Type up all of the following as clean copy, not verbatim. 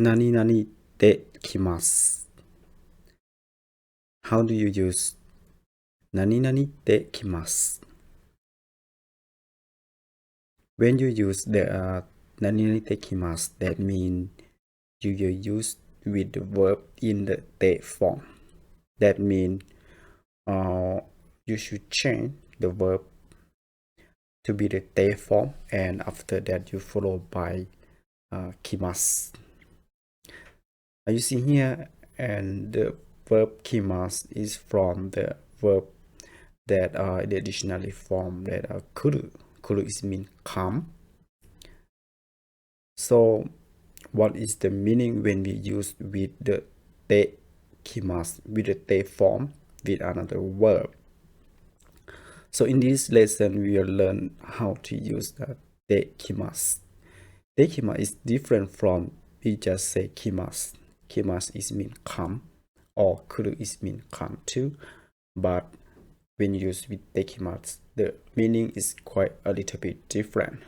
何々て来ます。How do you use 何々て来ます When you use the 何々て来ます that means you will use with the verb in the te form. That means you should change the verb to be the te form, and after that you follow by 来ます You see here, and the verb 来ます is from the verb that the additionally form that kuru. Kuru is mean come. So what is the meaning when we use with the te kimasu, with the te form with another verb? So in this lesson we will learn how to use the te kimasu. Te kimasu is different from we just say kimasu. Kimasu is mean come, or kuru is mean come too, but when used with tekimasu, the meaning is quite a little bit different.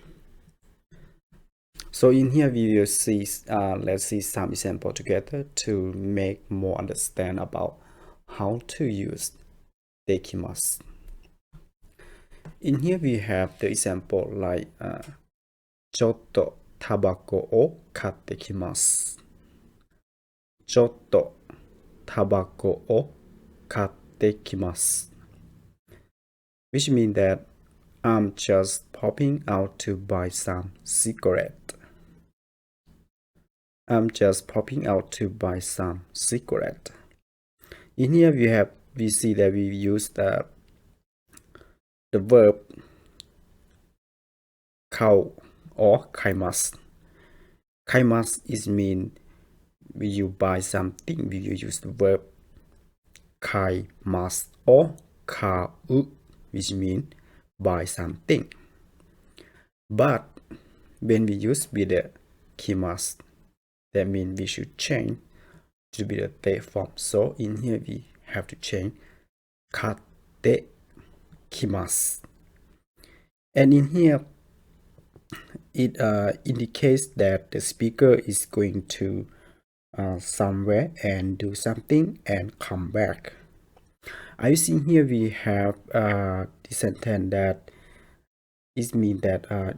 So in here we will see, let's see some example together to make more understand about how to use tekimasu. In here we have the example like ちょっとタバコを買ってきます。ちょっとタバコを買ってきます。Which means that I'm just popping out to buy some cigarette. I'm just popping out to buy some cigarette. In here we see that we use the verb 買う or 買います。買います is mean when you buy something, we use the verb 買います or 買う which mean buy something. But when we use with the 来ます that means we should change to be the te form. So in here we have to change 買ってきます and in here it indicates that the speaker is going to somewhere and do something and come back. I see here we have the sentence that it means that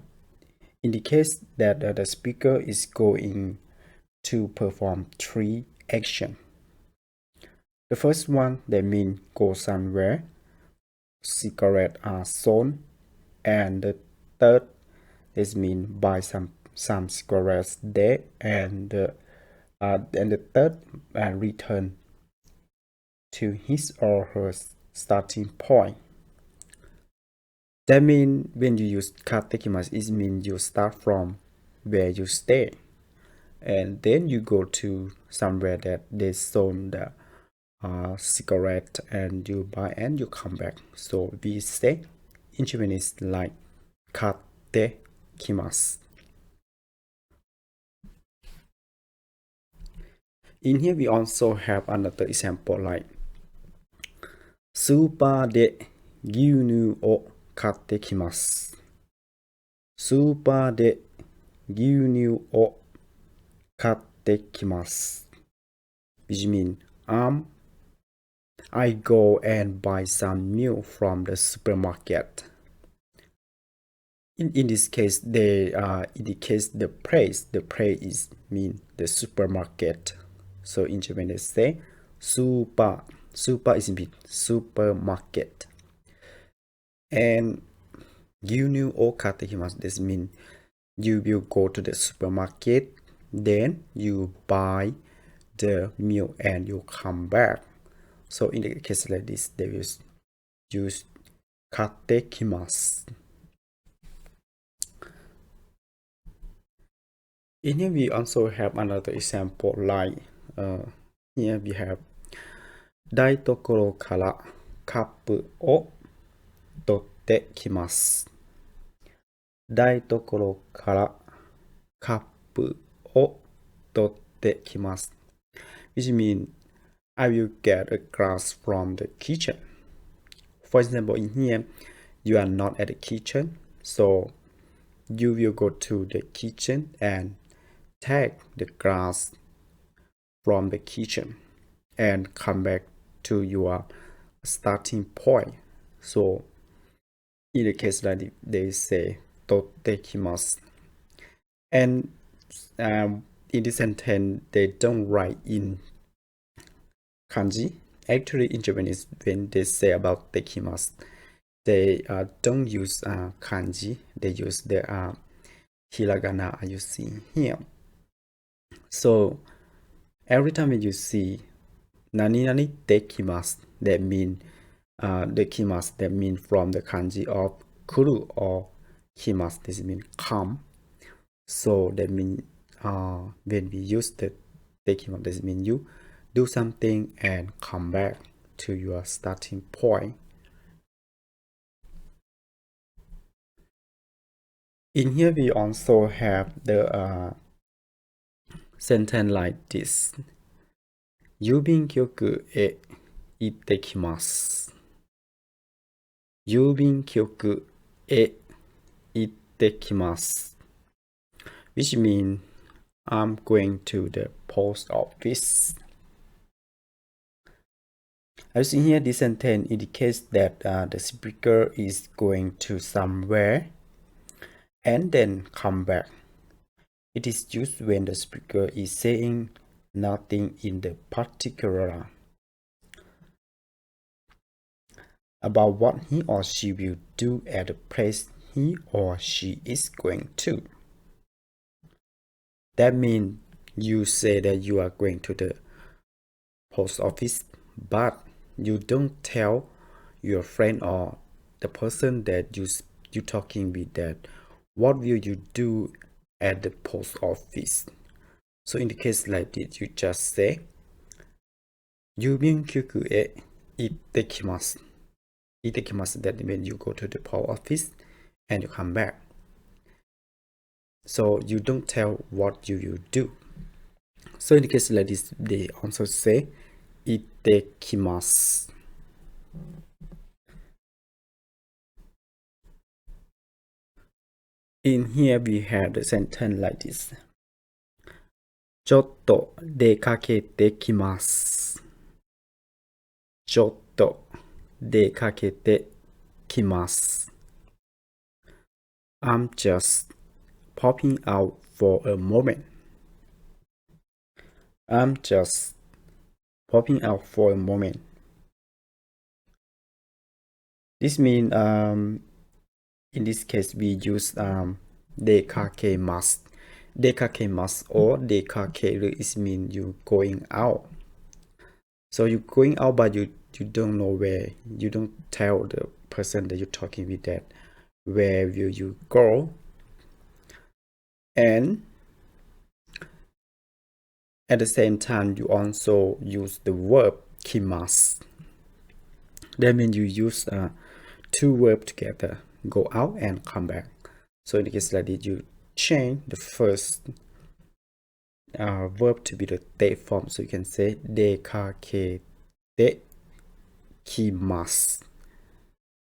indicates that the speaker is going to perform 3 actions. The first one that means go somewhere, cigarettes are sold, and the third is mean buy some cigarettes there, and the third return to his or her starting point. That means when you use katekimasu, it means you start from where you stay, and then you go to somewhere that they sold the cigarette and you buy and you come back. So we say in Japanese like katekimasu. In here we also have another example like スーパーで牛乳を買ってきます。スーパーで牛乳を買ってきます。Which means I go and buy some milk from the supermarket. In this case, they indicates the place. The place is mean the supermarket. So in Japanese say super. Super is mean supermarket. And 牛乳を買ってきます This means you will go to the supermarket, then you buy the milk and you come back. So in the case like this, they will use 買ってきます In here we also have another example like here we have 台所からカップを取ってきます。台所からカップを取ってきます。Which means I will get a glass from the kitchen. For example, in here, you are not at the kitchen, so you will go to the kitchen and take the glass from the kitchen and come back to your starting point. So in the case that they say tekimasu, and in this sentence they don't write in kanji. Actually, in Japanese, when they say about tekimasu, they don't use kanji. They use the hiragana as you see here. So every time you see nani nani tekimasu, that mean tekimasu, that mean from the kanji of kuru or kimasu, this mean come. So that mean when we use the tekimasu, this mean you do something and come back to your starting point. In here we also have the sentence like this. Yubin kyoku e itte kimasu. Yubin kyoku e itte kimasu. Which means I'm going to the post office. As in here, this sentence indicates that the speaker is going to somewhere and then come back. It is used when the speaker is saying nothing in the particular about what he or she will do at the place he or she is going to. That means you say that you are going to the post office, but you don't tell your friend or the person that you talking with that what will you do at the post office. So in the case like this, you just say Yubin kyoku e itte kimasu. Itte kimasu, that means you go to the post office and you come back. So you don't tell what you will do. So in the case like this, they also say itte kimasu. In here we have the sentence like this. ちょっと出かけてきます。ちょっと出かけてきます。I'm just popping out for a moment. I'm just popping out for a moment. This means in this case we use 出かけます。出かけます or 出かける is mean you going out. So you going out but you don't know where. You don't tell the person that you're talking with that where will you go. And at the same time you also use the verb kimasu. That means you use two verbs together, go out and come back. So in the case like this, you change the first verb to be the te form. So you can say dekakete kimasu.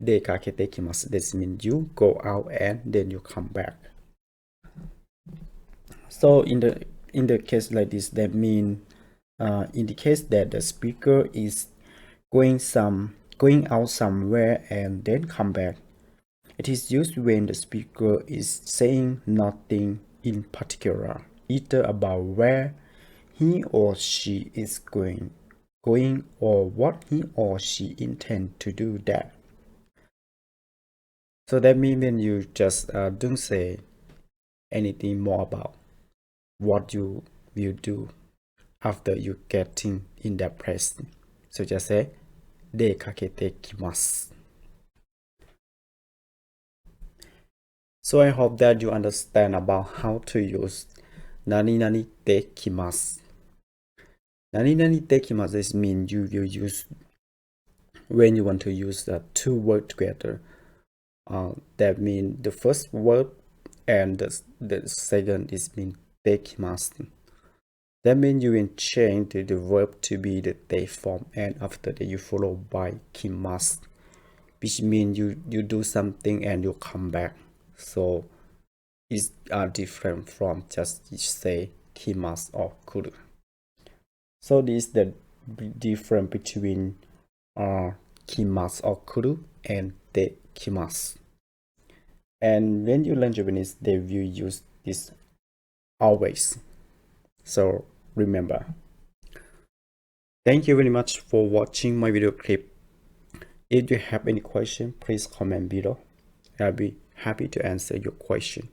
Dekakete kimasu. This means you go out and then you come back. So in the case like this, that means indicates that the speaker is going out somewhere and then come back. It is used when the speaker is saying nothing in particular, either about where he or she is going or what he or she intends to do that. So that means when you just don't say anything more about what you will do after you getting in that place. So just say 出かけてきます。So I hope that you understand about how to use nani nani tekimasu. Nani nani tekimasu, this means you will use when you want to use the two words together. That means the first word and the second is mean tekimasu. That means you will change the verb to be the te form, and after that you follow by kimasu, which means you do something and you come back. So it's different from just say kimasu or kuru. So this is the difference between kimasu or kuru and tekimasu. And when you learn Japanese, they will use this always. So remember. Thank you very much for watching my video clip. If you have any question, please comment below. I'll be happy to answer your question.